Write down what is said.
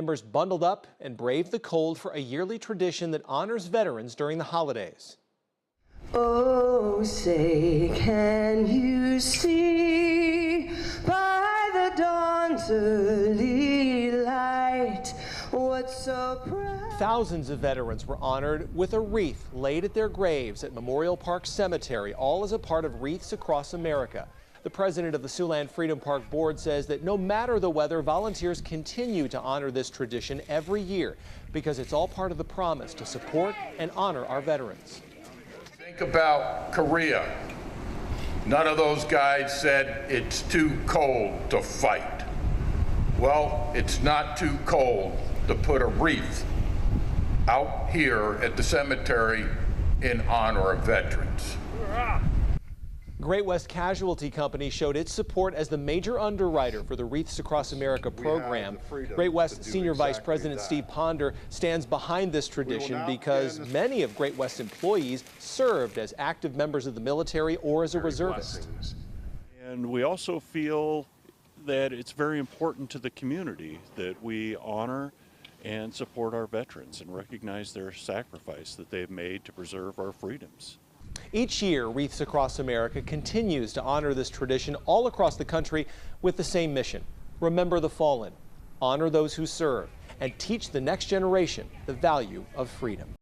Members bundled up and braved the cold for a yearly tradition that honors veterans during the holidays. Oh, say, can you see by the dawn's early light what so proud? Thousands of veterans were honored with a wreath laid at their graves at Memorial Park Cemetery, all as a part of Wreaths Across America. The president of the Siouxland Freedom Park Board says that no matter the weather, volunteers continue to honor this tradition every year because it's all part of the promise to support and honor our veterans. Think about Korea. None of those guys said it's too cold to fight. Well, it's not too cold to put a wreath out here at the cemetery in honor of veterans. Great West Casualty Company showed its support as the major underwriter for the Wreaths Across America program. Great West Senior Vice President Steve Ponder stands behind this tradition because many of Great West employees served as active members of the military or as a reservist. And we also feel that it's very important to the community that we honor and support our veterans and recognize their sacrifice that they've made to preserve our freedoms. Each year, Wreaths Across America continues to honor this tradition all across the country with the same mission: remember the fallen, honor those who serve, and teach the next generation the value of freedom.